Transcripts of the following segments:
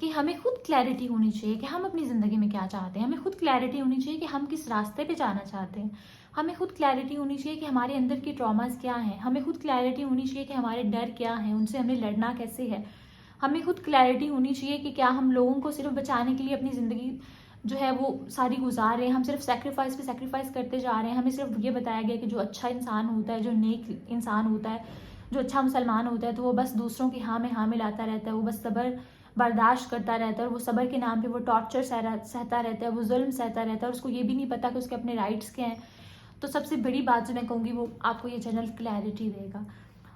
कि हमें खुद क्लैरिटी होनी चाहिए कि हम अपनी ज़िंदगी में क्या चाहते हैं। हमें खुद क्लैरिटी होनी चाहिए कि हम किस रास्ते पे जाना चाहते हैं। हमें खुद क्लैरिटी होनी चाहिए कि हमारे अंदर की ट्रॉमास क्या हैं। हमें खुद क्लैरिटी होनी चाहिए कि हमारे डर क्या हैं, उनसे हमें लड़ना कैसे है। हमें खुद क्लैरिटी होनी चाहिए कि क्या हम लोगों को सिर्फ बचाने के लिए अपनी ज़िंदगी जो है वो सारी गुजार रहे हैं। हम सिर्फ सेक्रीफाइस पे सेक्रीफाइस करते जा रहे हैं। हमें सिर्फ ये बताया गया कि जो अच्छा इंसान होता है, जो नेक इंसान होता है, जो अच्छा मुसलमान होता है, तो वो बस दूसरों की हाँ में हाँ मिलाता रहता है, वो बस सब्र बर्दाश्त करता रहता है, और वो सब्र के नाम पे वो टॉर्चर सहता रहता है, वो जुल्म सहता रहता है, और उसको ये भी नहीं पता कि उसके अपने राइट्स क्या हैं। तो सबसे बड़ी बात जो मैं कहूँगी वो आपको ये जनरल क्लैरिटी देगा।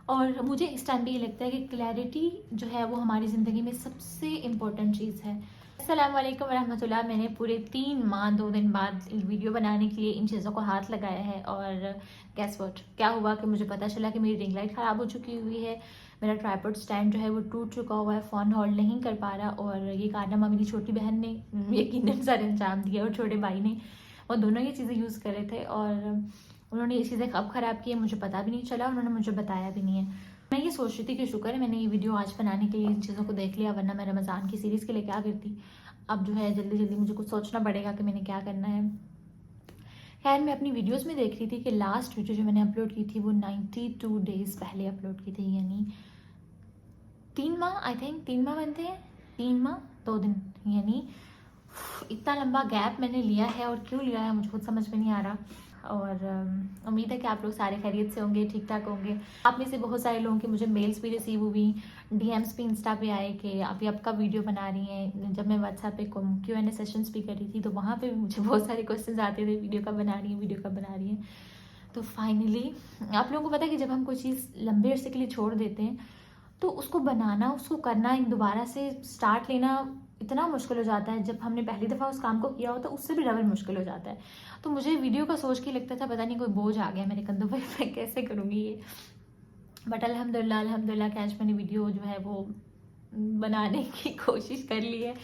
और मुझे इस टाइम पे ये लगता है कि क्लैरिटी जो है वो हमारी ज़िंदगी में सबसे इम्पोर्टेंट चीज़ है। अस्सलाम वालेकुम वरहमतुल्लाह। मैंने पूरे 3 माह 2 दिन बाद वीडियो बनाने के लिए इन चीज़ों को हाथ लगाया है, और गेस व्हाट, क्या हुआ कि मुझे पता चला कि मेरी रिंग लाइट ख़राब हो चुकी हुई है। मेरा ट्राइपॉड स्टैंड जो है वो टूट चुका हुआ है, फ़ोन होल्ड नहीं कर पा रहा, और ये कारनामा मेरी छोटी बहन ने यकीनन सर अंजाम दिया, और छोटे भाई ने। वो दोनों ये चीज़ें यूज़ कर रहे थे, और उन्होंने ये चीज़ें कब ख़राब की है मुझे पता भी नहीं चला, उन्होंने मुझे बताया भी नहीं है। मैं ये सोच रही थी कि शुक्र है मैंने ये वीडियो आज बनाने के लिए इन चीज़ों को देख लिया, वरना मैं रमज़ान की सीरीज़ के लिए क्या करती। अब जो है जल्दी जल्दी मुझे कुछ सोचना पड़ेगा कि मैंने क्या करना है। खैर, मैं अपनी वीडियोस में देख रही थी कि लास्ट वीडियो जो मैंने अपलोड की थी वो 92 डेज़ पहले अपलोड की थी, यानी 3 माह, आई थिंक 3 माह बनते हैं, 3 माह 2 दिन, यानी इतना लंबा गैप मैंने लिया है, और क्यों लिया है मुझे खुद समझ में नहीं आ रहा। और उम्मीद है कि आप लोग सारे खैरियत से होंगे, ठीक ठाक होंगे। आप में से बहुत सारे लोगों की मुझे मेल्स भी रिसीव हुई, डीएम्स भी इंस्टा पे आए कि अभी आप कब वीडियो बना रही हैं। जब मैं व्हाट्सएप पे Q&A सेशंस भी कर रही थी तो वहाँ पे भी मुझे बहुत सारे क्वेश्चंस आते थे, वीडियो कब बना रही हैं, वीडियो कब बना रही हैं। तो फाइनली आप लोगों को पता है कि जब हम कोई चीज़ लंबे अरसे के लिए छोड़ देते हैं तो उसको बनाना, उसको करना, एक दोबारा से स्टार्ट लेना इतना मुश्किल हो जाता है। जब हमने पहली दफ़ा उस काम को किया हो तो उससे भी डबल मुश्किल हो जाता है। तो मुझे वीडियो का सोच के लगता था पता नहीं कोई बोझ आ गया मेरे कंधों पर, मैं कैसे करूँगी ये। बट अल्हम्दुलिल्लाह अल्हम्दुलिल्लाह कि आज मैंने वीडियो जो है वो बनाने की कोशिश कर ली है।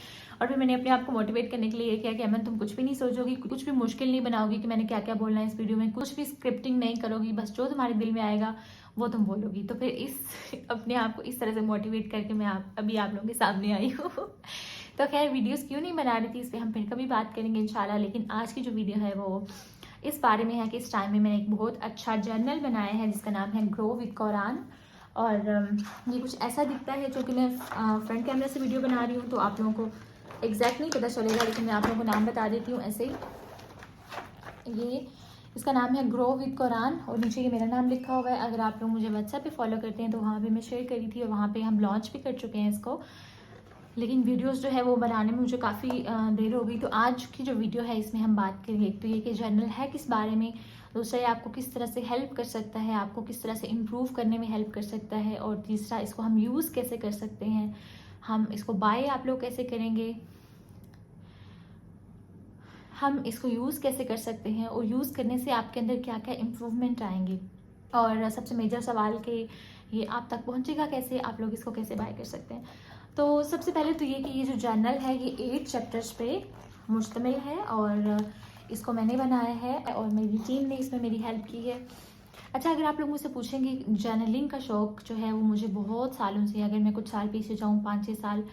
और फिर मैंने अपने आप को मोटिवेट करने के लिए ये किया कि अमन, तुम कुछ भी नहीं सोचोगी, कुछ भी मुश्किल नहीं बनाओगी कि मैंने क्या क्या बोलना है इस वीडियो में, कुछ भी स्क्रिप्टिंग नहीं करोगी, बस जो तुम्हारे दिल में आएगा वो तुम बोलोगी। तो फिर इस अपने आप को इस तरह से मोटिवेट करके मैं अभी आप लोगों के सामने आई हूँ। तो खैर, वीडियोस क्यों नहीं बना रही थी इस पर हम फिर कभी बात करेंगे इंशाल्लाह। लेकिन आज की जो वीडियो है वो इस बारे में है कि इस टाइम में मैंने एक बहुत अच्छा जर्नल बनाया है जिसका नाम है ग्रो विद कुरान। और ये कुछ ऐसा दिखता है, जो कि मैं फ्रंट कैमरा से वीडियो बना रही हूँ तो आप लोगों को एग्जैक्ट नहीं पता चलेगा, लेकिन मैं आप लोगों को नाम बता देती हूँ ऐसे ही। ये इसका नाम है ग्रो विद कुरान, और नीचे ये मेरा नाम लिखा हुआ है। अगर आप लोग मुझे व्हाट्सएप पे फॉलो करते हैं तो वहाँ पे मैं शेयर करी थी, और वहाँ पे हम लॉन्च भी कर चुके हैं इसको। लेकिन वीडियोस जो है वो बनाने में मुझे काफ़ी देर हो गई। तो आज की जो वीडियो है इसमें हम बात करेंगे, एक तो ये कि जर्नल है किस बारे में, दूसरा ये आपको किस तरह से हेल्प कर सकता है, आपको किस तरह से इम्प्रूव करने में हेल्प कर सकता है, और तीसरा इसको हम यूज़ कैसे कर सकते हैं, हम इसको बाय आप लोग कैसे करेंगे, हम इसको यूज़ कैसे कर सकते हैं, और यूज़ करने से आपके अंदर क्या क्या इम्प्रूवमेंट आएंगे, और सबसे मेजर सवाल कि ये आप तक पहुंचेगा कैसे, आप लोग इसको कैसे बाय कर सकते हैं। तो सबसे पहले तो ये कि ये जो जर्नल है ये 8 चैप्टर्स पे मुश्तमिल है, और इसको मैंने बनाया है और मेरी टीम ने इसमें मेरी हेल्प की है। अच्छा, अगर आप लोग मुझसे पूछेंगे, जर्नलिंग का शौक़ जो है वो मुझे बहुत सालों से, अगर मैं कुछ साल पीछे जाऊँ 5-6 साल,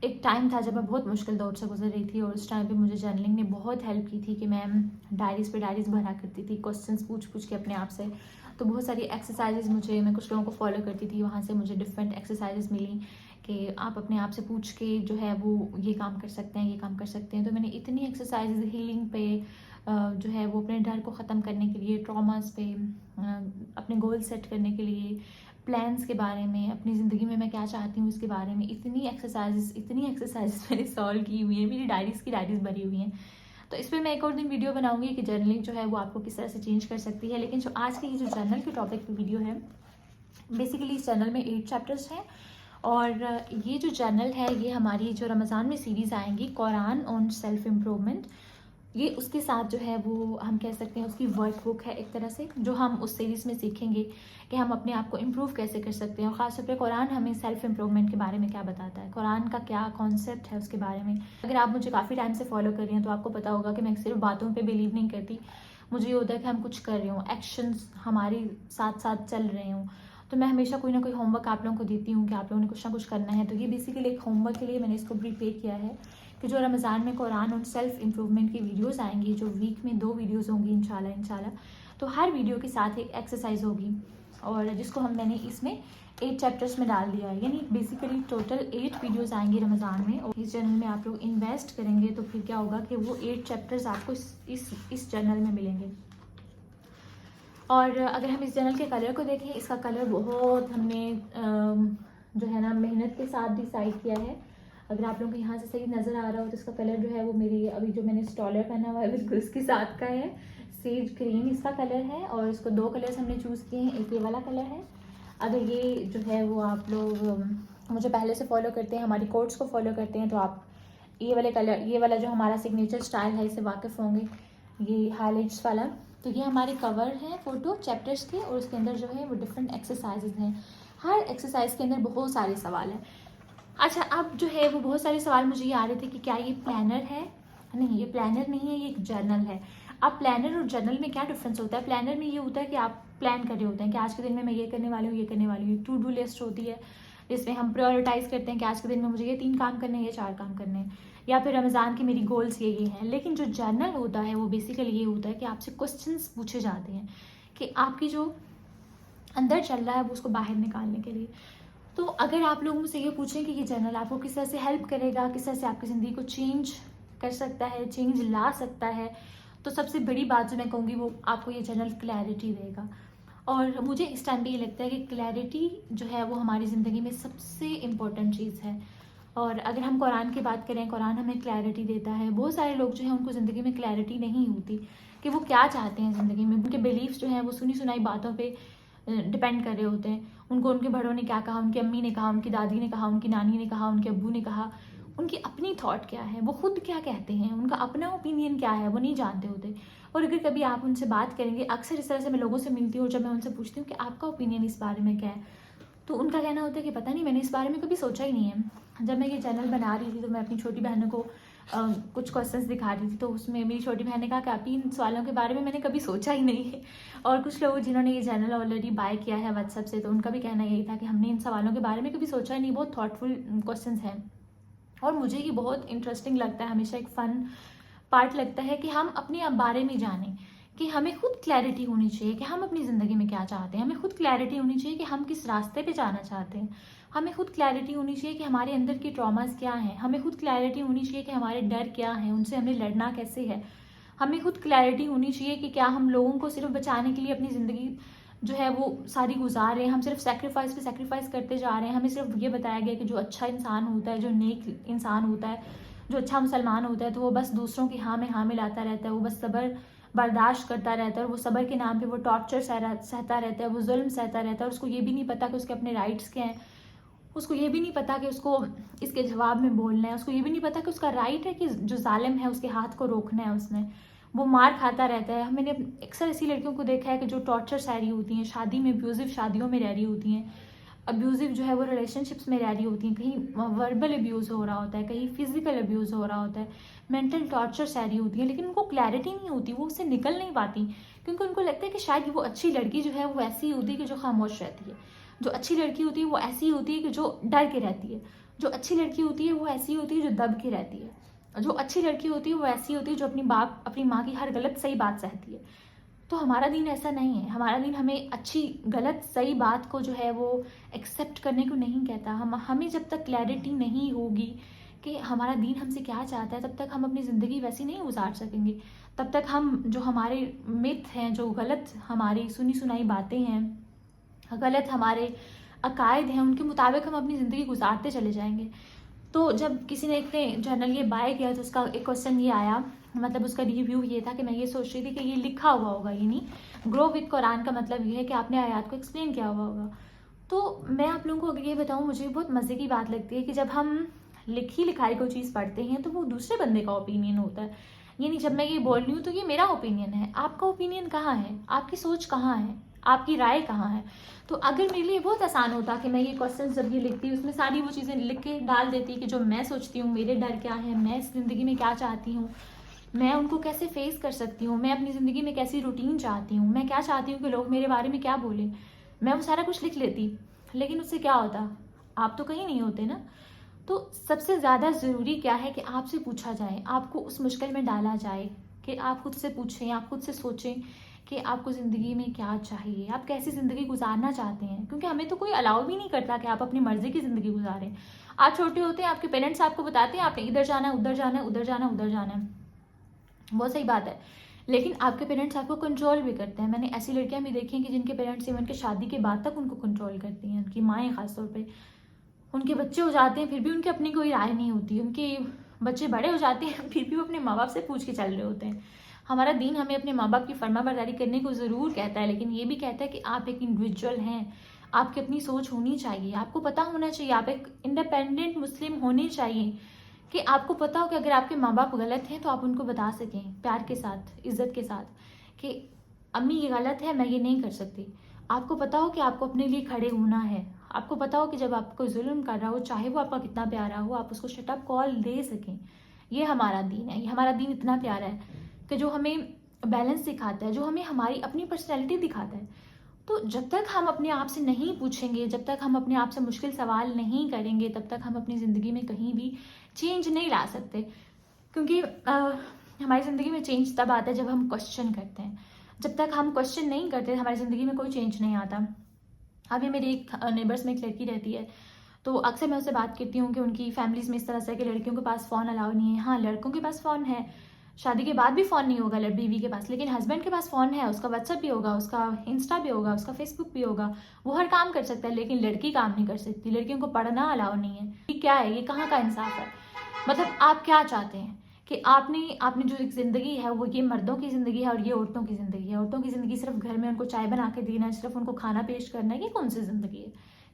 एक टाइम था जब मैं बहुत मुश्किल दौर से गुजर रही थी, और उस टाइम पे मुझे जर्नलिंग ने बहुत हेल्प की थी कि मैं डायरीज़ पे डायरीज़ भरा करती थी, क्वेश्चंस पूछ पूछ के अपने आप से। तो बहुत सारी एक्सरसाइजेज मैं कुछ लोगों को फॉलो करती थी, वहाँ से मुझे डिफरेंट एक्सरसाइजेज मिली कि आप अपने आप से पूछ के जो है वो ये काम कर सकते हैं, ये काम कर सकते हैं। तो मैंने इतनी एक्सरसाइजेज हीलिंग पे, जो है वो अपने डर को ख़त्म करने के लिए, ट्रॉमास पे, अपने गोल सेट करने के लिए, प्लान्स के बारे में, अपनी ज़िंदगी में मैं क्या चाहती हूँ इसके बारे में, इतनी एक्सरसाइजेस मैंने सॉल्व की हुई हैं, मेरी डायरीज़ की डायरीज़ भरी हुई हैं। तो इस पर मैं एक और दिन वीडियो बनाऊंगी कि जर्नलिंग जो है वो आपको किस तरह से चेंज कर सकती है। लेकिन जो आज की ये जो जर्नल के टॉपिक पे वीडियो है, बेसिकली इस जर्नल में 8 चैप्टर्स हैं, और ये जो जर्नल है ये हमारी जो रमज़ान में सीरीज़ आएंगी कुरान ऑन सेल्फ इम्प्रूवमेंट, ये उसके साथ जो है वो हम कह सकते हैं उसकी वर्कबुक है एक तरह से, जो हम उस सीरीज़ में सीखेंगे कि हम अपने आप को इम्प्रूव कैसे कर सकते हैं। और ख़ासतौर पे कुरान हमें सेल्फ इम्प्रूवमेंट के बारे में क्या बताता है, कुरान का क्या कॉन्सेप्ट है उसके बारे में। अगर आप मुझे काफ़ी टाइम से फॉलो कर रही हैं तो आपको पता होगा कि मैं सिर्फ बातों पर बिलीव नहीं करती, मुझे ये होता है कि हम कुछ कर रहे हों, एक्शंस हमारे साथ साथ चल रहे हों। तो मैं हमेशा कोई ना कोई होमवर्क आप लोगों को देती हूँ कि आप लोगों ने कुछ ना कुछ करना है। तो ये बेसिकली एक होमवर्क के लिए मैंने इसको प्रिपेयर किया है कि जो रमज़ान में कुरान और सेल्फ इम्प्रूवमेंट की वीडियोस आएंगी, जो वीक में 2 वीडियोस होंगी इंशाल्लाह। तो हर वीडियो के साथ एक एक्सरसाइज होगी, और जिसको मैंने इसमें 8 चैप्टर्स में डाल दिया है। यानी बेसिकली टोटल 8 वीडियोस आएंगी रमज़ान में, और इस चैनल में आप लोग इन्वेस्ट करेंगे तो फिर क्या होगा कि वो 8 चैप्टर्स आपको इस चैनल में मिलेंगे। और अगर हम इस चैनल के कलर को देखें, इसका कलर बहुत हमने जो है ना मेहनत के साथ डिसाइड किया है। अगर आप लोगों को यहाँ से सही नज़र आ रहा हो तो इसका कलर जो है वो मेरी अभी जो मैंने स्टॉलर पहना हुआ है बिल्कुल इसके साथ का है। सेज ग्रीन इसका कलर है, और इसको 2 कलर्स हमने चूज़ किए हैं। एक ये वाला कलर है। अगर ये जो है वो आप लोग मुझे पहले से फॉलो करते हैं, हमारी कोड्स को फॉलो करते हैं, तो आप ये वाले कलर, ये वाला जो हमारा सिग्नेचर स्टाइल है, इससे वाकिफ़ होंगे। ये हाईलाइट्स वाला, तो ये हमारे कवर हैं फ़ोटो चैप्टर्स के, और उसके अंदर जो है वो डिफरेंट एक्सरसाइजेज हैं। हर एक्सरसाइज के अंदर बहुत सारे सवाल हैं। अच्छा, अब जो है वो बहुत सारे सवाल मुझे ये आ रहे थे कि क्या ये प्लानर है? नहीं, ये प्लानर नहीं है, ये एक जर्नल है। अब प्लानर और जर्नल में क्या डिफरेंस होता है? प्लानर में ये होता है कि आप प्लान कर रहे होते हैं कि आज के दिन में मैं ये करने वाली हूँ, ये करने वाली हूँ। टू डू लिस्ट होती है जिसमें हम प्रायोरिटाइज करते हैं कि आज के दिन में मुझे ये 3 काम करने हैं, ये 4 काम करने हैं, या फिर रमज़ान के मेरी गोल्स ये हैं। लेकिन जो जर्नल होता है वो बेसिकली ये होता है कि आपसे क्वेश्चंस पूछे जाते हैं कि आपकी जो अंदर चल रहा है वो उसको बाहर निकालने के लिए। तो अगर आप लोग मुझसे ये पूछें कि ये जर्नल आपको किस तरह से हेल्प करेगा, किस तरह से आपकी ज़िंदगी को चेंज कर सकता है, चेंज ला सकता है, तो सबसे बड़ी बात जो मैं कहूँगी वो आपको ये जर्नल क्लैरिटी देगा। और मुझे इस टाइम पे ये लगता है कि क्लैरिटी जो है वो हमारी ज़िंदगी में सबसे इम्पोर्टेंट चीज़ है। और अगर हम कुरान की बात करें, कुरान हमें क्लैरिटी देता है। बहुत सारे लोग जो हैं उनको ज़िंदगी में क्लैरिटी नहीं होती कि वो क्या चाहते हैं ज़िंदगी में। उनके बिलीफ्स जो हैं वो सुनी सुनाई बातों पे डिपेंड कर रहे होते हैं। उनको उनके बड़ों ने क्या कहा, उनकी अम्मी ने कहा, उनकी दादी ने कहा, उनकी नानी ने कहा, उनके अब्बू ने कहा, उनकी अपनी थॉट क्या है, वो खुद क्या कहते हैं, उनका अपना ओपिनियन क्या है, वो नहीं जानते होते। और अगर कभी आप उनसे बात करेंगे, अक्सर इस तरह से मैं लोगों से मिलती हूँ, जब मैं उनसे पूछती हूँ कि आपका ओपिनियन इस बारे में क्या है, तो उनका कहना होता है कि पता नहीं, मैंने इस बारे में कभी सोचा ही नहीं है। जब मैं ये चैनल बना रही थी तो मैं अपनी छोटी बहनों को कुछ क्वेश्चंस दिखा रही थी, तो उसमें मेरी छोटी बहन ने कहा कि आप इन सवालों के बारे में मैंने कभी सोचा ही नहीं है। और कुछ लोग जिन्होंने ये चैनल ऑलरेडी बाय किया है व्हाट्सएप से, तो उनका भी कहना यही था कि हमने इन सवालों के बारे में कभी सोचा ही नहीं, बहुत थॉटफुल क्वेश्चंस हैं। और मुझे ये बहुत इंटरेस्टिंग लगता है, हमेशा एक फ़न पार्ट लगता है कि हम अपने बारे में जानें, कि हमें खुद क्लैरिटी होनी चाहिए कि हम अपनी ज़िंदगी में क्या चाहते हैं। हमें खुद क्लैरिटी होनी चाहिए कि हम किस रास्ते पे जाना चाहते हैं। हमें खुद क्लैरिटी होनी चाहिए कि हमारे अंदर की ट्रॉमास क्या हैं। हमें खुद क्लैरिटी होनी चाहिए कि हमारे डर क्या हैं, उनसे हमें लड़ना कैसे है। हमें खुद क्लैरिटी होनी चाहिए कि क्या हम लोगों को सिर्फ बचाने के लिए अपनी ज़िंदगी जो है वो सारी गुजार रहे हैं, हम सिर्फ सेक्रीफाइस पे सेक्रीफाइस करते जा रहे हैं। हमें सिर्फ ये बताया गया कि जो अच्छा इंसान होता है, जो नेक इंसान होता है, जो अच्छा मुसलमान होता है, तो वो बस दूसरों की हाँ में हाँ मिलाता रहता है, वो बस सब्र बर्दाश्त करता रहता है, और वो सब्र के नाम पे वो टॉर्चर सहता रहता है, वो जुल्म सहता रहता है, और उसको ये भी नहीं पता कि उसके अपने राइट्स क्या हैं। उसको ये भी नहीं पता कि उसको इसके जवाब में बोलना है। उसको ये भी नहीं पता कि उसका राइट है कि जो जालिम है उसके हाथ को रोकना है उसने। वो मार खाता रहता है। मैंने अक्सर ऐसी लड़कियों को देखा है कि जो टॉर्चर सह रही होती हैं, शादी में अब्यूजिव शादियों में रह रही होती हैं, अब्यूजिव जो है वो रिलेशनशिप्स में रह रही होती हैं, कहीं वर्बल अब्यूज़ हो रहा होता है, कहीं फिजिकल अब्यूज़ हो रहा होता है, मेंटल टॉर्चर सह रही होती है, लेकिन उनको क्लैरिटी नहीं होती, वो उससे निकल नहीं पाती, क्योंकि उनको लगता है कि शायद वो अच्छी लड़की जो है वो ऐसी होती है कि जो खामोश रहती है। जो अच्छी लड़की होती है वो ऐसी होती है कि जो डर के रहती है। जो अच्छी लड़की होती है वो ऐसी होती है जो दब के रहती है। जो अच्छी लड़की होती है वो ऐसी होती है जो अपनी माँ की हर गलत सही बात सहती है। तो हमारा दीन ऐसा नहीं है। हमारा दीन हमें अच्छी गलत सही बात को जो है वो एक्सेप्ट करने को नहीं कहता। हमें जब तक क्लैरिटी नहीं होगी कि हमारा दीन हमसे क्या चाहता है, तब तक हम अपनी ज़िंदगी वैसी नहीं गुजार सकेंगे। तब तक हम जो हमारे मिथ हैं, जो गलत हमारी सुनी सुनाई बातें हैं, गलत हमारे अकायद हैं, उनके मुताबिक हम अपनी ज़िंदगी गुजारते चले जाएंगे। तो जब किसी ने एक जर्नल ये बाय किया तो उसका एक क्वेश्चन ये आया, मतलब उसका रिव्यू ये था कि मैं ये सोच रही थी कि ये लिखा हुआ होगा, ये नहीं, ग्रो विद कुरान का मतलब ये है कि आपने आयत को एक्सप्लेन किया हुआ होगा। तो मैं आप लोगों को अगर ये बताऊँ, मुझे बहुत मज़े की बात लगती है कि जब हम लिखी लिखाई कोई चीज़ पढ़ते हैं तो वो दूसरे बंदे का ओपिनियन होता है। ये नहीं, जब मैं ये बोल रही हूँ तो ये मेरा ओपिनियन है, आपका ओपिनियन कहाँ है, आपकी सोच कहाँ है, आपकी राय कहाँ है। तो अगर मेरे लिए बहुत आसान होता कि मैं ये क्वेश्चन जब ये लिखती उसमें सारी वो चीज़ें लिख के डाल देती कि जो मैं सोचती हूँ, मेरे डर क्या है, मैं इस ज़िंदगी में क्या चाहती हूँ, मैं उनको कैसे फेस कर सकती हूँ, मैं अपनी ज़िंदगी में कैसी रूटीन चाहती हूँ, मैं क्या चाहती हूँ कि लोग मेरे बारे में क्या बोलें, मैं वो सारा कुछ लिख लेती, लेकिन उससे क्या होता, आप तो कहीं नहीं होते ना। तो सबसे ज़्यादा ज़रूरी क्या है कि आपसे पूछा जाए, आपको उस मुश्किल में डाला जाए, कि आप खुद से पूछें, आप खुद से सोचें कि आपको ज़िंदगी में क्या चाहिए, आप कैसी ज़िंदगी गुजारना चाहते हैं। क्योंकि हमें तो कोई अलाउ भी नहीं करता कि आप अपनी मर्ज़ी की ज़िंदगी गुजारें। आप छोटे होते हैं, आपके पेरेंट्स आपको बताते हैं आपने इधर जाना है, उधर जाना है, उधर जाना है, उधर जाना है, बहुत सही बात है, लेकिन आपके पेरेंट्स आपको कंट्रोल भी करते हैं। मैंने ऐसी लड़कियां भी देखी हैं कि जिनके पेरेंट्स इवन के शादी के बाद तक उनको कंट्रोल करती हैं, उनकी माएँ खासतौर पे। उनके बच्चे हो जाते हैं फिर भी उनकी अपनी कोई राय नहीं होती, उनके बच्चे बड़े हो जाते हैं फिर भी वो अपने माँ बाप से पूछ के चल रहे होते हैं। हमारा दीन हमें अपने माँ बाप की फर्माबरदारी करने को ज़रूर कहता है, लेकिन ये भी कहता है कि आप एक इंडिविजुअल हैं, आपकी अपनी सोच होनी चाहिए, आपको पता होना चाहिए, आप एक इंडिपेंडेंट मुस्लिम होनी चाहिए कि आपको पता हो कि अगर आपके माँ बाप गलत हैं तो आप उनको बता सकें प्यार के साथ, इज्जत के साथ, कि अम्मी ये गलत है, मैं ये नहीं कर सकती। आपको पता हो कि आपको अपने लिए खड़े होना है, आपको पता हो कि जब आपको जुल्म कर रहा हो, चाहे वो आपका कितना प्यारा हो, आप उसको शट अप कॉल दे सकें। ये हमारा दीन है, ये हमारा दीन इतना प्यारा है कि जो हमें बैलेंस सिखाता है, जो हमें हमारी अपनी पर्सनैलिटी दिखाता है। तो जब तक हम अपने आप से नहीं पूछेंगे, जब तक हम अपने आप से मुश्किल सवाल नहीं करेंगे, तब तक हम अपनी ज़िंदगी में कहीं भी चेंज नहीं ला सकते। क्योंकि हमारी ज़िंदगी में चेंज तब आता है जब हम क्वेश्चन करते हैं। जब तक हम क्वेश्चन नहीं करते हमारी ज़िंदगी में कोई चेंज नहीं आता। अभी मेरे एक नेबर्स में एक लड़की रहती है, तो अक्सर मैं उससे बात करती हूँ कि उनकी फैमिलीज़ में इस तरह से कि लड़कियों के पास फ़ोन अलाउ नहीं है। हाँ, लड़कों के पास फ़ोन है, शादी के बाद भी फ़ोन नहीं होगा बीवी के पास, लेकिन हस्बैंड के पास फ़ोन है, उसका व्हाट्सएप भी होगा, उसका इंस्टा भी होगा, उसका फेसबुक भी होगा, वो हर काम कर सकता है, लेकिन लड़की काम नहीं कर सकती, लड़कियों को पढ़ना अलाउ नहीं है। ये क्या है, ये कहाँ का इंसाफ है? मतलब आप क्या चाहते हैं कि आपने आपने जो एक ज़िंदगी है वो ये मर्दों की ज़िंदगी है और ये औरतों की ज़िंदगी है। औरतों की ज़िंदगी सिर्फ घर में उनको चाय बना के देना है, सिर्फ उनको खाना पेश करना है, ये कौन सी ज़िंदगी है?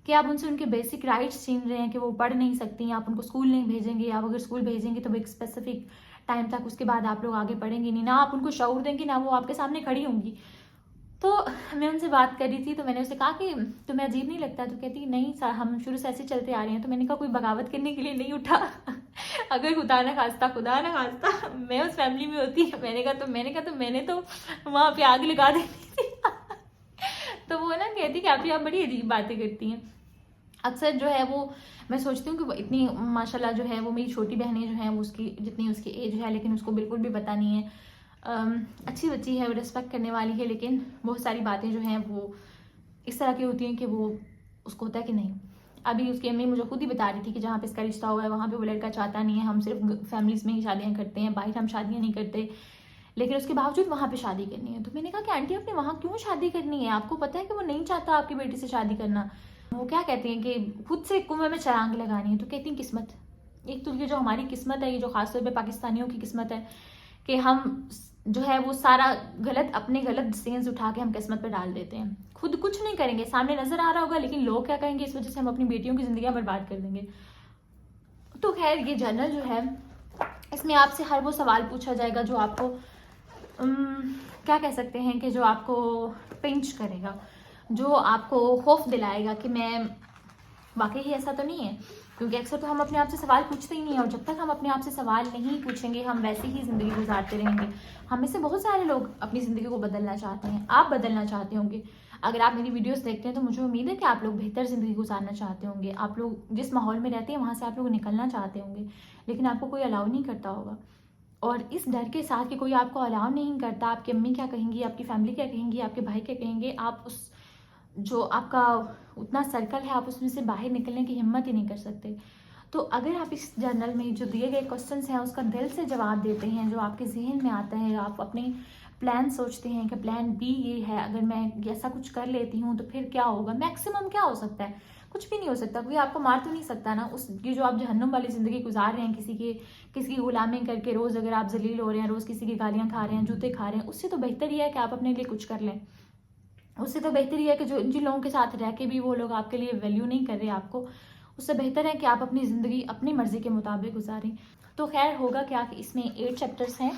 कि आप उनसे उनके बेसिक राइट्स छीन रहे हैं कि वो पढ़ नहीं सकती, आप उनको स्कूल नहीं भेजेंगे, आप अगर स्कूल भेजेंगे तो वो एक स्पेसिफिक टाइम तक, उसके बाद आप लोग आगे पढ़ेंगे नहीं, ना आप उनको शऊर देंगे, ना वो आपके सामने खड़ी होंगी। तो मैं उनसे बात कर रही थी, तो मैंने उससे कहा कि तुम्हें अजीब नहीं लगता? तो कहती नहीं सर, हम शुरू से ऐसे चलते आ रहे हैं। तो मैंने कहा कोई बगावत करने के लिए नहीं उठा अगर खुदा ना खास्ता मैं उस फैमिली में होती, मैंने कहा तो मैंने तो वहाँ पे आग लगा देती थी तो वो ना कहती कि आप बड़ी अजीब बातें करती हैं। अक्सर जो है वो मैं सोचती हूँ कि वो इतनी माशाल्लाह जो है वो मेरी छोटी बहनें जो हैं वो उसकी जितनी उसकी एज है, लेकिन उसको बिल्कुल भी पता नहीं है। अच्छी बच्ची है, वो रिस्पेक्ट करने वाली है, लेकिन बहुत सारी बातें जो हैं वो इस तरह की होती हैं कि वो उसको होता है कि नहीं। अभी उसकी अम्मी मुझे खुद ही बता रही थी कि जहाँ पे इसका रिश्ता हुआ है वहाँ पे वो लड़का चाहता नहीं है, हम सिर्फ फैमिलीज़ में ही शादियाँ करते हैं, बाहर हम शादियाँ नहीं करते, लेकिन उसके बावजूद वहाँ पे शादी करनी है। तो मैंने कहा कि आंटी आपने वहाँ क्यों शादी करनी है? आपको पता है कि वो नहीं चाहता आपकी बेटी से शादी करना। वो क्या कहती हैं कि खुद से कुएं में छलांग लगानी है। तो कहती हैं किस्मत, एक तो ये जो हमारी किस्मत है, ये जो खासतौर पे पाकिस्तानियों की किस्मत है कि हम जो है वो सारा अपने गलत डिसीजंस उठा के हम किस्मत पे डाल देते हैं। खुद कुछ नहीं करेंगे, सामने नजर आ रहा होगा, लेकिन लोग क्या कहेंगे, इस वजह से हम अपनी बेटियों की जिंदगी बर्बाद कर देंगे। तो खैर ये जर्नल जो है इसमें आपसे हर वो सवाल पूछा जाएगा जो आपको क्या कह सकते हैं कि जो आपको पिंच करेगा, जो आपको खौफ दिलाएगा कि मैं वाकई ही ऐसा तो नहीं है। क्योंकि अक्सर तो हम अपने आप से सवाल पूछते ही नहीं है, और जब तक हम अपने आप से सवाल नहीं पूछेंगे हम वैसे ही ज़िंदगी गुजारते रहेंगे। हम में से बहुत सारे लोग अपनी ज़िंदगी को बदलना चाहते हैं, आप बदलना चाहते होंगे। अगर आप मेरी वीडियोस देखते हैं तो मुझे उम्मीद है कि आप लोग बेहतर ज़िंदगी गुजारना चाहते होंगे, आप लोग जिस माहौल में रहते हैं वहाँ से आप लोग निकलना चाहते होंगे, लेकिन आपको कोई अलाउ नहीं करता होगा। और इस डर के साथ कि कोई आपको अलाउ नहीं करता, आपकी अम्मी क्या कहेंगी, आपकी फैमिली क्या कहेंगी, आपके भाई क्या कहेंगे, आप उस जो आपका उतना सर्कल है आप उसमें से बाहर निकलने की हिम्मत ही नहीं कर सकते। तो अगर आप इस जर्नल में जो दिए गए क्वेश्चंस हैं उसका दिल से जवाब देते हैं, जो आपके जहन में आता है, आप अपने प्लान सोचते हैं कि प्लान बी ये है, अगर मैं ऐसा कुछ कर लेती हूँ तो फिर क्या होगा, मैक्सिमम क्या हो सकता है, कुछ भी नहीं हो सकता, कोई आपको मार तो नहीं सकता ना। उस ये जो आप जहन्नुम वाली ज़िंदगी गुजार रहे हैं किसी की गुलामी करके, रोज़ अगर आप जलील हो रहे हैं, रोज़ किसी की गालियाँ खा रहे हैं, जूते खा रहे हैं, उससे तो बेहतर ही है कि आप अपने लिए कुछ कर लें। उससे तो बेहतर ही है कि जो जिन लोगों के साथ रह के भी वो लोग आपके लिए वैल्यू नहीं कर रहे आपको, उससे बेहतर है कि आप अपनी ज़िंदगी अपनी मर्ज़ी के मुताबिक गुजारें। तो खैर होगा क्या कि इसमें 8 चैप्टर्स हैं,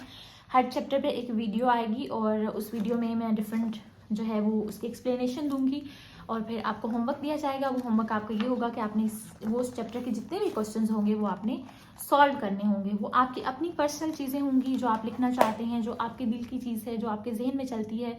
हर चैप्टर पे एक वीडियो आएगी और उस वीडियो में मैं डिफरेंट जो है वो उसकी एक्सप्लेनेशन दूंगी, और फिर आपको होमवर्क दिया जाएगा। वो होमवर्क आपका ये होगा कि आपने वो उस चैप्टर के जितने भी क्वेश्चन होंगे वो आपने सॉल्व करने होंगे। वो आपकी अपनी पर्सनल चीज़ें होंगी जो आप लिखना चाहते हैं, जो आपके दिल की चीज़ है, जो आपके जहन में चलती है,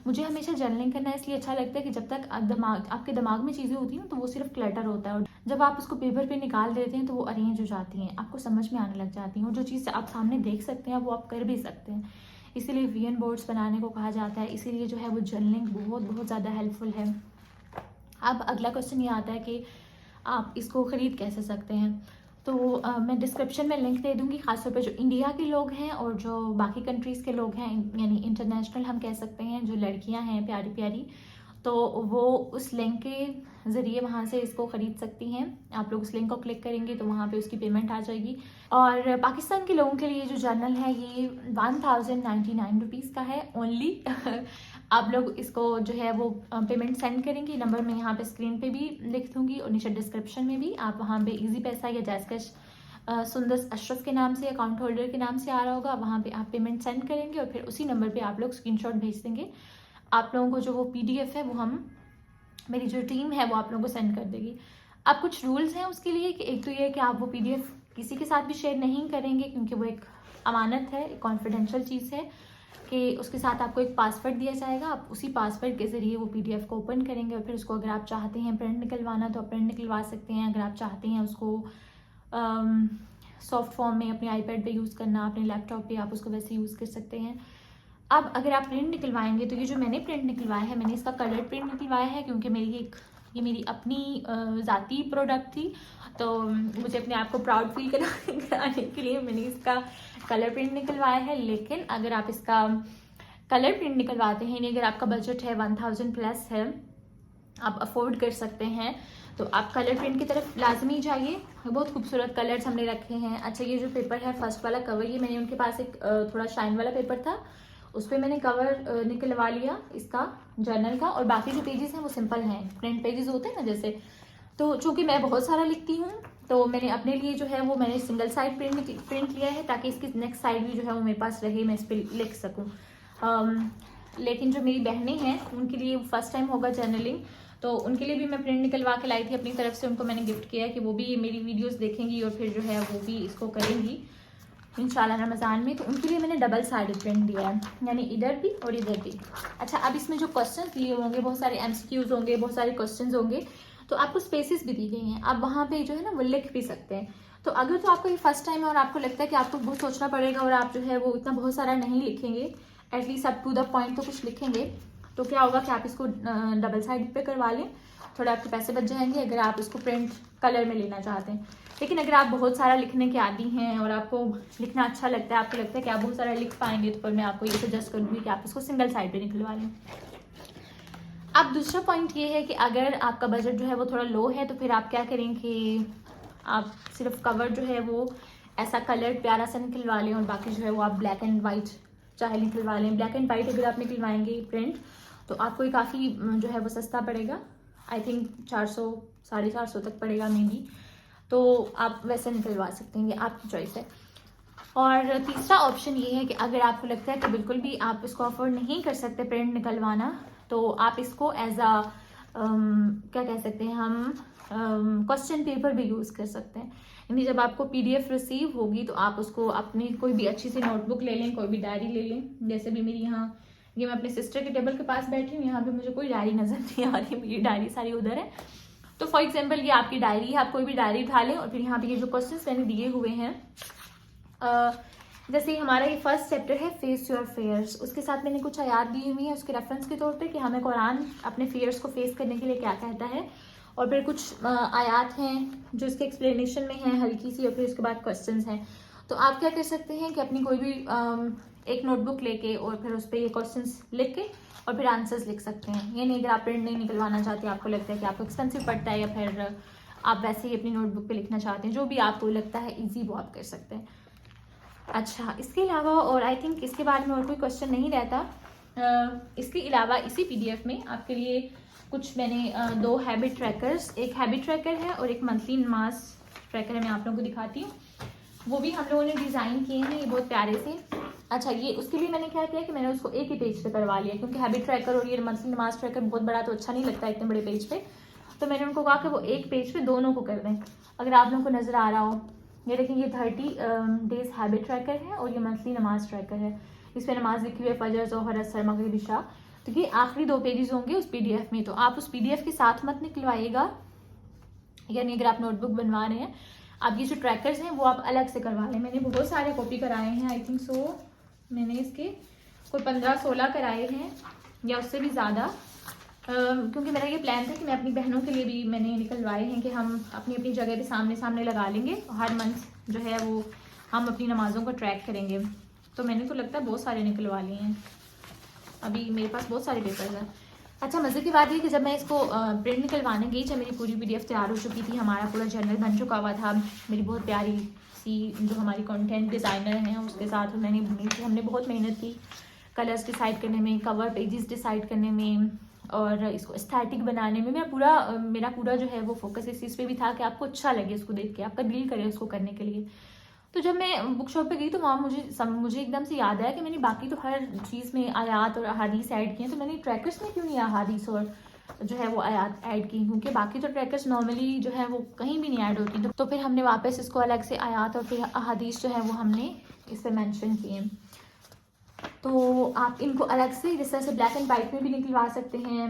मुझे हमेशा जर्नलिंग करना इसलिए अच्छा लगता है कि जब तक आपके दिमाग में चीज़ें होती हैं तो वो सिर्फ क्लटर होता है, और जब आप उसको पेपर पे निकाल देते हैं तो वो अरेंज हो जाती हैं, आपको समझ में आने लग जाती हैं, और जो चीज़ आप सामने देख सकते हैं वो आप कर भी सकते हैं। इसीलिए विजन बोर्ड्स बनाने को कहा जाता है, इसीलिए जो है वो जर्नलिंग बहुत बहुत ज़्यादा हेल्पफुल है। अब अगला क्वेश्चन ये आता है कि आप इसको ख़रीद कैसे सकते हैं। तो मैं डिस्क्रिप्शन में लिंक दे दूँगी, ख़ासतौर पे जो इंडिया के लोग हैं और जो बाकी कंट्रीज़ के लोग हैं, यानी इंटरनेशनल हम कह सकते हैं, जो लड़कियां हैं प्यारी प्यारी, तो वो उस लिंक के ज़रिए वहाँ से इसको ख़रीद सकती हैं। आप लोग उस लिंक को क्लिक करेंगे तो वहाँ पे उसकी पेमेंट आ जाएगी। और पाकिस्तान के लोगों के लिए जो जर्नल है ये 1099 रुपीज़ का है ओनली। आप लोग इसको जो है वो पेमेंट सेंड करेंगे, नंबर मैं यहाँ पे स्क्रीन पे भी लिख दूँगी और नीचे डिस्क्रिप्शन में भी। आप वहाँ पे इजी पैसा या जैज़कैश सुंदर अशरफ के नाम से, अकाउंट होल्डर के नाम से आ रहा होगा, वहाँ पे आप पेमेंट सेंड करेंगे और फिर उसी नंबर पे आप लोग स्क्रीनशॉट भेज देंगे। आप लोगों को जो वो PDF है वो मेरी जो टीम है वो आप लोगों को सेंड कर देगी। अब कुछ रूल्स हैं उसके लिए कि एक तो ये है कि आप वो PDF किसी के साथ भी शेयर नहीं करेंगे, क्योंकि वो एक अमानत है, एक कॉन्फिडेंशियल चीज़ है, कि उसके साथ आपको एक पासवर्ड दिया जाएगा। आप उसी पासवर्ड के ज़रिए वो PDF को ओपन करेंगे और फिर उसको अगर आप चाहते हैं प्रिंट निकलवाना तो आप प्रिंट निकलवा सकते हैं। अगर आप चाहते हैं उसको सॉफ्ट फॉर्म में अपने iPad पे यूज़ करना, अपने लैपटॉप पे, आप उसको वैसे यूज़ कर सकते हैं। अब अगर आप प्रिंट निकलवाएंगे तो ये जो मैंने प्रिंट निकलवाया है, मैंने इसका कलर प्रिंट निकलवाया है, क्योंकि ये मेरी अपनी ज़ाती प्रोडक्ट थी, तो मुझे अपने आप को प्राउड फील कराने के लिए मैंने इसका कलर प्रिंट निकलवाया है। लेकिन अगर आप इसका कलर प्रिंट निकलवाते हैं, अगर आपका बजट है 1000 प्लस है, आप अफोर्ड कर सकते हैं, तो आप कलर प्रिंट की तरफ लाजमी जाइए। बहुत खूबसूरत कलर्स हमने रखे हैं। अच्छा, ये जो पेपर है फर्स्ट वाला कवर, ये मैंने उनके पास एक थोड़ा शाइन वाला पेपर था, उस पर मैंने कवर निकलवा लिया इसका जर्नल का, और बाकी जो पेजेस हैं वो सिंपल हैं, प्रिंट पेजेस होते हैं ना जैसे। तो चूँकि मैं बहुत सारा लिखती हूँ तो मैंने अपने लिए जो है वो मैंने सिंगल साइड प्रिंट लिया है, ताकि इसकी नेक्स्ट साइड भी जो है वो मेरे पास रहे, मैं इस पर लिख सकूँ। लेकिन जो मेरी बहनें हैं उनके लिए फर्स्ट टाइम होगा जर्नलिंग, तो उनके लिए भी मैं प्रिंट निकलवा के लाई थी अपनी तरफ से, उनको मैंने गिफ्ट किया कि वो भी ये मेरी वीडियोस देखेंगी और फिर जो है वो भी इसको करेंगी इंशाल्लाह रमज़ान में। तो उनके लिए मैंने डबल साइडेड प्रिंट दिया है, यानी इधर भी और इधर भी। अच्छा, अब इसमें जो क्वेश्चन दिए होंगे, बहुत सारे MCQs होंगे, बहुत सारे क्वेश्चन होंगे, तो आपको स्पेसेस भी दी गई हैं, आप वहाँ पे जो है ना वो लिख भी सकते हैं। तो अगर तो आपको ये फर्स्ट टाइम है और आपको लगता है कि आपको बहुत सोचना पड़ेगा और आप जो है वो इतना बहुत सारा नहीं लिखेंगे, एटलीस्ट आप टू द पॉइंट तो कुछ लिखेंगे, तो क्या होगा कि आप इसको डबल साइड पे करवा लें, थोड़ा आपके पैसे बच जाएंगे अगर आप इसको प्रिंट कलर में लेना चाहते हैं। लेकिन अगर आप बहुत सारा लिखने के आदी हैं और आपको लिखना अच्छा लगता है, आपको लगता है कि आप बहुत सारा लिख पाएंगे, तो फिर मैं आपको ये सजेस्ट करूँगी कि आप इसको सिंगल साइड पे निकलवा लें। अब दूसरा पॉइंट ये है कि अगर आपका बजट जो है वो थोड़ा लो है, तो फिर आप क्या करें कि आप सिर्फ कवर जो है वो ऐसा कलर प्यारा सा निकलवा लें, और बाकी जो है वो आप ब्लैक एंड वाइट चाहे निकलवा लें। ब्लैक एंड वाइट अगर आप निकलवाएंगे प्रिंट तो आपको ये काफ़ी जो है वो सस्ता पड़ेगा, आई थिंक 400 450 तक पड़ेगा मे बी, तो आप वैसे निकलवा सकते हैं, ये आपकी चॉइस है। और तीसरा ऑप्शन ये है कि अगर आपको लगता है कि बिल्कुल भी आप इसको अफोर्ड नहीं कर सकते प्रिंट निकलवाना, तो आप इसको एज अ क्या कह सकते हैं हम, क्वेश्चन पेपर भी यूज़ कर सकते हैं। यानी जब आपको PDF रिसीव होगी तो आप उसको अपनी कोई भी अच्छी सी नोटबुक ले लें, कोई भी डायरी ले लें। जैसे भी मेरी यहाँ, ये मैं अपने सिस्टर के टेबल के पास बैठी हूँ, यहाँ पे मुझे कोई डायरी नज़र नहीं आ रही, मेरी डायरी सारी उधर है। तो फॉर एग्जाम्पल ये आपकी डायरी है, आप कोई भी डायरी उठा लें और फिर यहाँ पे ये जो क्वेश्चंस मैंने दिए हुए हैं, जैसे हमारा ये फर्स्ट चैप्टर है फेस योर फेयर्स, उसके साथ मैंने कुछ आयात दी हुई है उसके रेफरेंस के तौर पे कि हमें कुरान अपने फेयर्स को फेस करने के लिए क्या कहता है, और फिर कुछ आयात हैं जो इसके एक्सप्लेनेशन में हैं हल्की सी, और फिर उसके बाद क्वेश्चंस हैं। तो आप क्या कर सकते हैं कि अपनी कोई भी एक नोटबुक लेके और फिर उस पर ये क्वेश्चंस लिख के और फिर आंसर्स लिख सकते हैं। ये नहीं अगर आप प्रिंट नहीं निकलवाना चाहते, आपको लगता है कि आपको एक्सपेंसिव पड़ता है, या फिर आप वैसे ही अपनी नोटबुक पे लिखना चाहते हैं, जो भी आपको लगता है ईजी वो आप कर सकते हैं। अच्छा, इसके अलावा और आई थिंक इसके बारे में और कोई क्वेश्चन नहीं रहता। इसके अलावा इसी PDF में आपके लिए कुछ मैंने 2 हैबिट ट्रैकर्स, एक हैबिट ट्रैकर है और एक मंथली नमाज ट्रैकर है, मैं आप लोगों को दिखाती हूँ। वो भी हम लोगों ने डिज़ाइन किए हैं, ये बहुत प्यारे से। अच्छा, ये उसके लिए मैंने क्या किया कि मैंने उसको एक ही पेज पे करवा लिया, क्योंकि हैबिट ट्रैकर और ये मंथली नमाज ट्रैकर बहुत बड़ा तो अच्छा नहीं लगता इतने बड़े पेज पे। तो मैंने उनको कहा कि वो एक पेज पे दोनों को कर दें। अगर आप लोगों को नज़र आ रहा हो, ये देखें, ये 30 डेज हैबिट ट्रैकर है और ये मंथली नमाज ट्रैकर है। इस पर नमाज लिखी हुई है, फजर, ज़ोहर, असर, मगरिब, इशा। तो ये आखिरी 2 पेजेस होंगे उस PDF में, तो आप उस PDF के साथ मत निकलवाइएगा, यानी अगर आप नोटबुक बनवा रहे हैं, आप ये जो ट्रैकर्स हैं वो आप अलग से करवा लें। मैंने बहुत सारे कॉपी कराए हैं, आई थिंक सो मैंने इसके कोई 15-16 कराए हैं या उससे भी ज़्यादा, क्योंकि मेरा ये प्लान था कि मैं अपनी बहनों के लिए भी मैंने निकलवाए हैं कि हम अपनी अपनी जगह पे सामने सामने लगा लेंगे, हर मंथ जो है वो हम अपनी नमाज़ों को ट्रैक करेंगे। तो मैंने तो लगता है बहुत सारे निकलवा लिए हैं, अभी मेरे पास बहुत सारे पेपर्स हैं। अच्छा, मज़े की बात ये कि जब मैं इसको प्रिंट निकलवाने गई, जब मेरी पूरी PDF तैयार हो चुकी थी, हमारा पूरा जर्नल बन चुका हुआ था, मेरी बहुत प्यारी सी जो हमारी कंटेंट डिज़ाइनर हैं उसके साथ मैंने बनी थी, हमने बहुत मेहनत की कलर्स डिसाइड करने में, कवर पेजेस डिसाइड करने में और इसको एस्थेटिक बनाने में। मेरा पूरा जो है वो फोकस इस चीज़ पे भी था कि आपको अच्छा लगे इसको देख के, आपका दिल करे उसको करने के लिए। तो जब मैं बुक शॉप पे गई तो वहाँ मुझे एकदम से याद आया कि मैंने बाकी तो हर चीज़ में आयात और अहादीस ऐड किए हैं, तो मैंने ट्रैकर्स में क्यों नहीं अहादीस और जो है वो आयात ऐड की, क्योंकि बाकी तो ट्रैकर्स नॉर्मली जो है वो कहीं भी नहीं ऐड होती। तो फिर हमने वापस इसको अलग से आयात और फिर अहादीस जो है वो हमने इस पर मैंशन किए। तो आप इनको अलग से जिस तरह से ब्लैक एंड वाइट में भी निकलवा सकते हैं,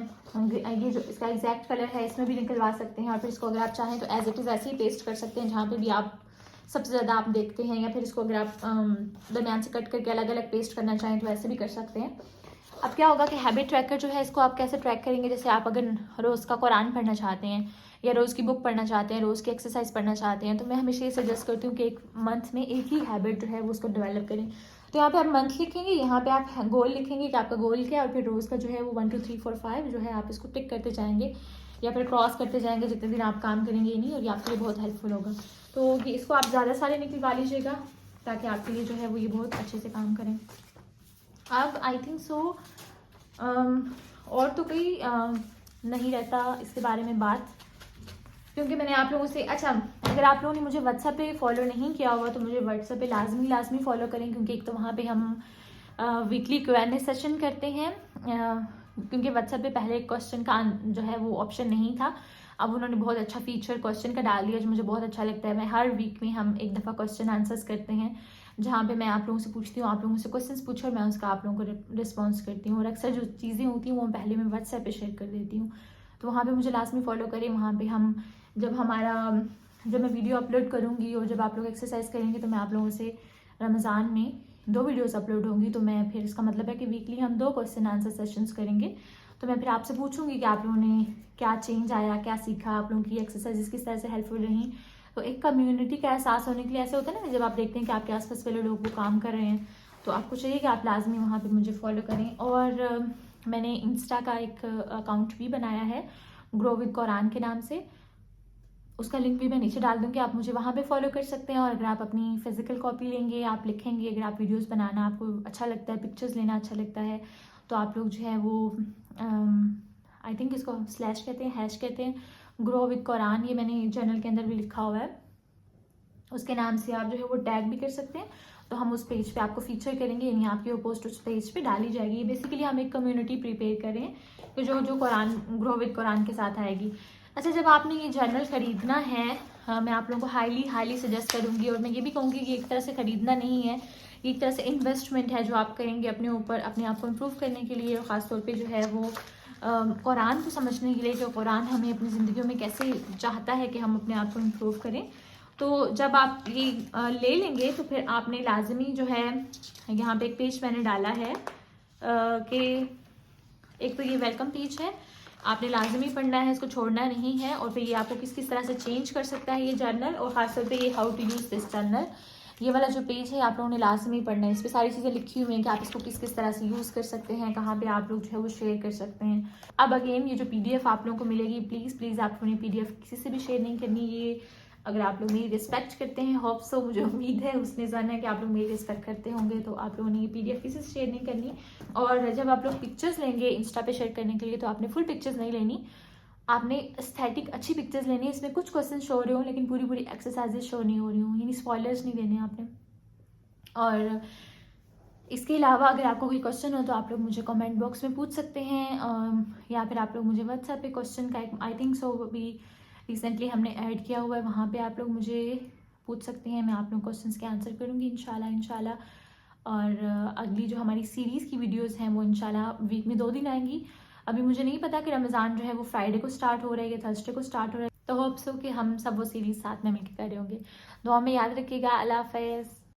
ये जो इसका एग्जैक्ट कलर है इसमें भी निकलवा सकते हैं, और फिर इसको अगर आप चाहें तो एज इट इज़ ऐसे ही पेस्ट कर सकते हैं जहाँ पे भी आप सबसे ज़्यादा आप देखते हैं, या फिर इसको अगर आप दरमियान से कट करके अलग अलग पेस्ट करना चाहें तो ऐसे भी कर सकते हैं। अब क्या होगा कि हैबिट ट्रैकर जो है इसको आप कैसे ट्रैक करेंगे, जैसे आप अगर रोज़ का कुरान पढ़ना चाहते हैं या रोज़ की बुक पढ़ना चाहते हैं, रोज़ की एक्सरसाइज पढ़ना चाहते हैं, तो मैं हमेशा ये सजेस्ट करती हूँ कि एक मंथ में एक ही हैबिट जो है वो उसको डेवलप करें। तो यहाँ पे आप मंथ लिखेंगे, यहाँ पे आप गोल लिखेंगे कि आपका गोल क्या है, और फिर रोज़ का जो है वो 1 2 3 4 5 जो है आप इसको टिक करते जाएंगे या फिर क्रॉस करते जाएंगे जितने दिन आप काम करेंगे नहीं, और ये आपके लिए बहुत हेल्पफुल होगा। तो ये इसको आप ज़्यादा सारे निकलवा लीजिएगा ताकि आपके लिए जो है वो ये बहुत अच्छे से काम करें। अब आई थिंक सो और तो कोई नहीं रहता इसके बारे में बात, क्योंकि मैंने आप लोगों से, अच्छा अगर आप लोगों ने मुझे व्हाट्सएप पे फॉलो नहीं किया हुआ तो मुझे व्हाट्सएप पे लाजमी फॉलो करें, क्योंकि एक तो वहाँ पे हम वीकली Q&A सेशन करते हैं, क्योंकि व्हाट्सएप पे पहले क्वेश्चन का जो है वो ऑप्शन नहीं था, अब उन्होंने बहुत अच्छा फीचर क्वेश्चन का डाल दिया जो मुझे बहुत अच्छा लगता है। मैं हर वीक में हम एक दफ़ा क्वेश्चन आंसर्स करते हैं जहाँ पे मैं आप लोगों से पूछती हूँ, आप लोगों से क्वेश्चंस पूछो और मैं उसका आप लोगों को रिस्पॉन्स करती हूँ, और अक्सर जो चीज़ें होती हैं वो पहले मैं व्हाट्सएप पे शेयर कर देती हूँ। तो वहाँ पे मुझे लाजमी फॉलो करें। वहाँ पे हम जब मैं वीडियो अपलोड करूँगी और जब आप लोग एक्सरसाइज करेंगे तो मैं आप लोगों से रमज़ान में 2 वीडियोस अपलोड होंगी, तो मैं फिर इसका मतलब है कि वीकली हम 2 क्वेश्चन आंसर सेशंस करेंगे। तो मैं फिर आपसे पूछूंगी कि आप लोगों ने क्या चेंज आया, क्या सीखा, आप लोगों की एक्सरसाइज किस तरह से हेल्पफुल रही। तो एक कम्युनिटी का एहसास होने के लिए ऐसे होता है ना, जब आप देखते हैं कि आपके आसपास वाले लोग वो काम कर रहे हैं तो आपको चाहिए कि आप लाजमी वहाँ पे मुझे फॉलो करें। और मैंने इंस्टा का एक अकाउंट भी बनाया है ग्रो विद कुरान के नाम से, उसका लिंक भी मैं नीचे डाल दूँगी, आप मुझे वहाँ पे फॉलो कर सकते हैं। और अगर आप अपनी फिजिकल कॉपी लेंगे, आप लिखेंगे, अगर आप वीडियोस बनाना आपको अच्छा लगता है, पिक्चर्स लेना अच्छा लगता है, तो आप लोग जो है वो आई थिंक इसको स्लैश कहते हैं, हैश कहते हैं, ग्रो विद कुरान, ये मैंने जर्नल के अंदर भी लिखा हुआ है, उसके नाम से आप जो है वो टैग भी कर सकते हैं। तो हम उस पेज पे आपको फीचर करेंगे, यानी आपकी वो पोस्ट उस पेज पे डाली जाएगी। बेसिकली हम एक कम्युनिटी प्रिपेयर करें कि जो कुरान ग्रो विद कुरान के साथ आएगी। अच्छा, जब आपने ये जर्नल ख़रीदना है, मैं आप लोगों को हाईली सजेस्ट करूँगी, और मैं ये भी कहूँगी कि एक तरह से ख़रीदना नहीं है, एक तरह से इन्वेस्टमेंट है जो आप करेंगे अपने ऊपर, अपने आप को इम्प्रूव करने के लिए, और ख़ासतौर पे जो है वो कुरान को समझने के लिए, जो कुरान हमें अपनी ज़िंदगियों में कैसे चाहता है कि हम अपने आप को इम्प्रूव करें। तो जब आप ये ले लेंगे तो फिर आपने लाजमी जो है, यहाँ पे एक पेज मैंने डाला है कि एक तो ये वेलकम पेज है, आपने लाजमी पढ़ना है, इसको छोड़ना नहीं है। और फिर ये आपको किस तरह से चेंज कर सकता है ये जर्नल, और ख़ासतौर पे ये how to use this journal, ये वाला जो पेज है आप लोगों ने लाजमी पढ़ना है। इस पर सारी चीज़ें लिखी हुई हैं कि आप इसको किस तरह से यूज़ कर सकते हैं, कहाँ पे आप लोग जो है वो शेयर कर सकते हैं। अब अगेन ये जो PDF आप लोगों को मिलेगी, प्लीज़ आप लोगों ने PDF किसी से भी शेयर नहीं करनी। ये अगर आप लोग मेरी रिस्पेक्ट करते हैं, होप सो, मुझे उम्मीद है, उसने जाना है कि आप लोग मेरी रिस्पेक्ट करते होंगे, तो आप लोगों ने ये PDF किसी से शेयर नहीं करनी। और जब आप लोग पिक्चर्स लेंगे इंस्टा पे शेयर करने के लिए, तो आपने फुल पिक्चर्स नहीं लेनी, आपने एस्थेटिक अच्छी पिक्चर्स लेनी है। इसमें कुछ क्वेश्चन शो हो रहे हो लेकिन पूरी एक्सरसाइजेज शो नहीं हो रही हूँ, यानी स्पॉयलर्स नहीं देने आपने। और इसके अलावा अगर आपको कोई क्वेश्चन हो तो आप लोग मुझे कमेंट बॉक्स में पूछ सकते हैं, या फिर आप लोग मुझे व्हाट्सएप पे क्वेश्चन का आई थिंक सो भी रिसेंटली हमने ऐड किया हुआ है, वहाँ पे आप लोग मुझे पूछ सकते हैं, मैं आप लोग क्वेश्चंस के आंसर करूँगी इंशाल्लाह। और अगली जो हमारी सीरीज़ की वीडियोस हैं वो इंशाल्लाह वीक में 2 दिन आएंगी। अभी मुझे नहीं पता कि रमज़ान जो है वो फ्राइडे को स्टार्ट हो रहा है या थर्सडे को स्टार्ट हो रहा है, तो होप्स हो कि हम सब वो सीरीज़ साथ में मिलकर कर रहे होंगे। दुआ में याद रखिएगा। अल्लाह हाफ़िज़।